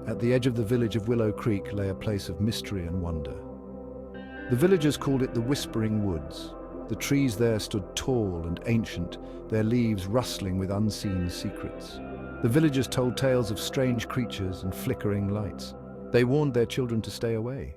At the edge of the village of Willow Creek lay a place of mystery and wonder. The villagers called it the Whispering Woods. The trees there stood tall and ancient, their leaves rustling with unseen secrets. The villagers told tales of strange creatures and flickering lights. They warned their children to stay away.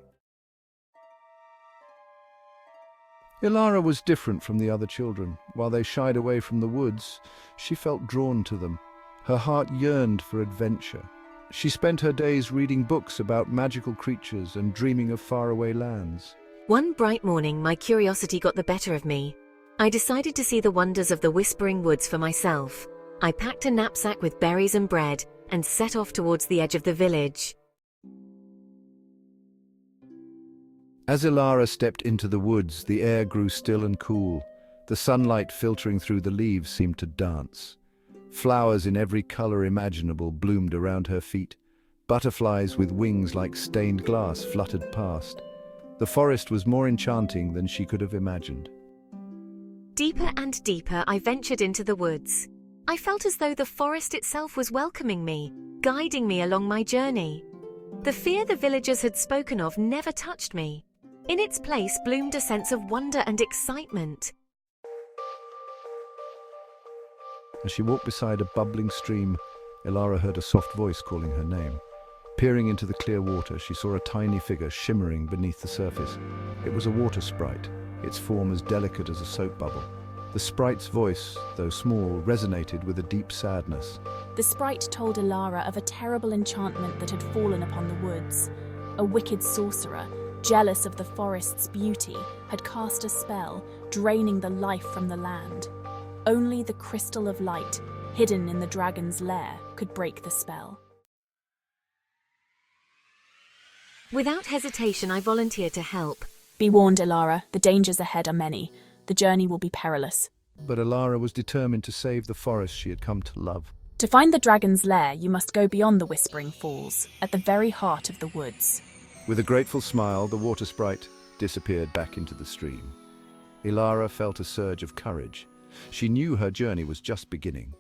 Ilara was different from the other children. While they shied away from the woods, she felt drawn to them. Her heart yearned for adventure. She spent her days reading books about magical creatures and dreaming of faraway lands. One bright morning, my curiosity got the better of me. I decided to see the wonders of the Whispering Woods for myself. I packed a knapsack with berries and bread and set off towards the edge of the village. As Ilara stepped into the woods, the air grew still and cool. The sunlight filtering through the leaves seemed to dance. Flowers in every color imaginable bloomed around her feet. Butterflies with wings like stained glass fluttered past. The forest was more enchanting than she could have imagined. Deeper and deeper, I ventured into the woods. I felt as though the forest itself was welcoming me, guiding me along my journey. The fear the villagers had spoken of never touched me. In its place bloomed a sense of wonder and excitement. As she walked beside a bubbling stream, Ilara heard a soft voice calling her name. Peering into the clear water, she saw a tiny figure shimmering beneath the surface. It was a water sprite, its form as delicate as a soap bubble. The sprite's voice, though small, resonated with a deep sadness. The sprite told Ilara of a terrible enchantment that had fallen upon the woods. A wicked sorcerer, jealous of the forest's beauty, had cast a spell, draining the life from the land. Only the crystal of light, hidden in the dragon's lair, could break the spell. Without hesitation, I volunteered to help. Be warned, Ilara, the dangers ahead are many. The journey will be perilous. But Ilara was determined to save the forest she had come to love. To find the dragon's lair, you must go beyond the Whispering Falls, at the very heart of the woods. With a grateful smile, the water sprite disappeared back into the stream. Ilara felt a surge of courage. She knew her journey was just beginning.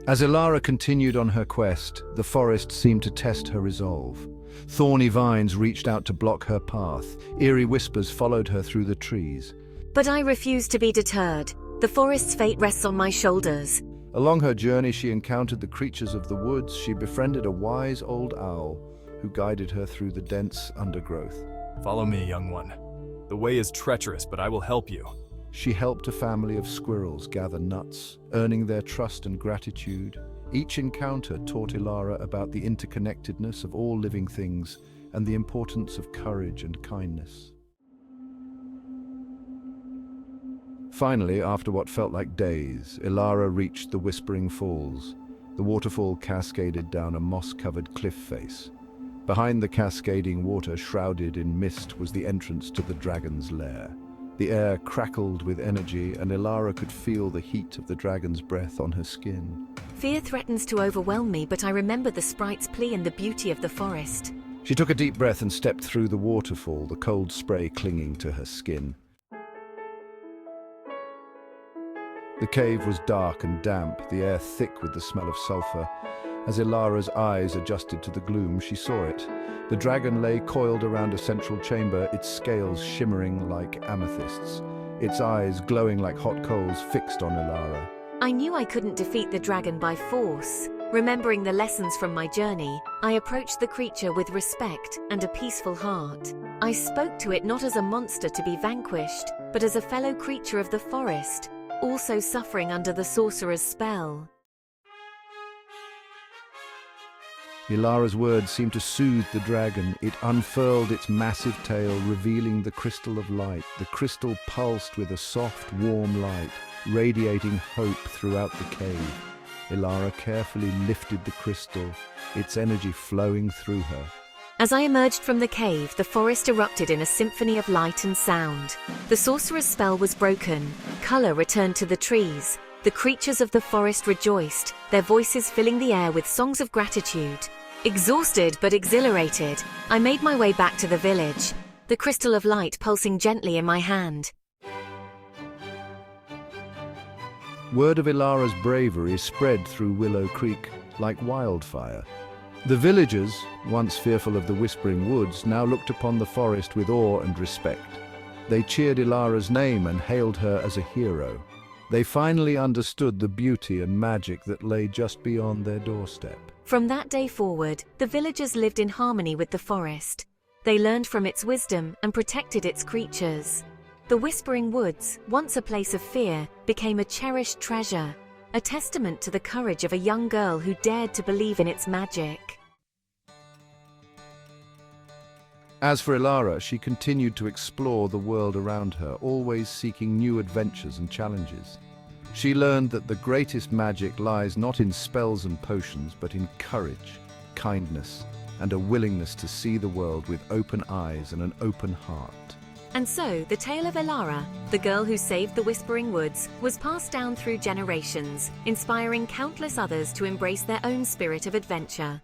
As Ilara continued on her quest, the forest seemed to test her resolve. Thorny vines reached out to block her path. Eerie whispers followed her through the trees. But I refused to be deterred. The forest's fate rests on my shoulders. Along her journey, she encountered the creatures of the woods. She befriended a wise old owl who guided her through the dense undergrowth. Follow me, young one. The way is treacherous, but I will help you. She helped a family of squirrels gather nuts, earning their trust and gratitude. Each encounter taught Ilara about the interconnectedness of all living things and the importance of courage and kindness. Finally, after what felt like days, Ilara reached the Whispering Falls. The waterfall cascaded down a moss-covered cliff face. Behind the cascading water, shrouded in mist, was the entrance to the dragon's lair. The air crackled with energy, and Ilara could feel the heat of the dragon's breath on her skin. Fear threatens to overwhelm me, but I remember the sprite's plea and the beauty of the forest. She took a deep breath and stepped through the waterfall, the cold spray clinging to her skin. The cave was dark and damp, the air thick with the smell of sulfur. As Ilara's eyes adjusted to the gloom, she saw it. The dragon lay coiled around a central chamber, its scales shimmering like amethysts, its eyes glowing like hot coals fixed on Ilara. I knew I couldn't defeat the dragon by force. Remembering the lessons from my journey, I approached the creature with respect and a peaceful heart. I spoke to it not as a monster to be vanquished, but as a fellow creature of the forest, also suffering under the sorcerer's spell. Ilara's words seemed to soothe the dragon. It unfurled its massive tail, revealing the crystal of light. The crystal pulsed with a soft, warm light, radiating hope throughout the cave. Ilara carefully lifted the crystal, its energy flowing through her. As I emerged from the cave, the forest erupted in a symphony of light and sound. The sorcerer's spell was broken. Color returned to the trees. The creatures of the forest rejoiced, their voices filling the air with songs of gratitude. Exhausted but exhilarated, I made my way back to the village, the crystal of light pulsing gently in my hand. Word of Ilara's bravery spread through Willow Creek like wildfire. The villagers, once fearful of the Whispering Woods, now looked upon the forest with awe and respect. They cheered Ilara's name and hailed her as a hero. They finally understood the beauty and magic that lay just beyond their doorstep. From that day forward, the villagers lived in harmony with the forest. They learned from its wisdom and protected its creatures. The Whispering Woods, once a place of fear, became a cherished treasure, a testament to the courage of a young girl who dared to believe in its magic. As for Ilara, she continued to explore the world around her, always seeking new adventures and challenges. She learned that the greatest magic lies not in spells and potions, but in courage, kindness, and a willingness to see the world with open eyes and an open heart. And so, the tale of Ilara, the girl who saved the Whispering Woods, was passed down through generations, inspiring countless others to embrace their own spirit of adventure.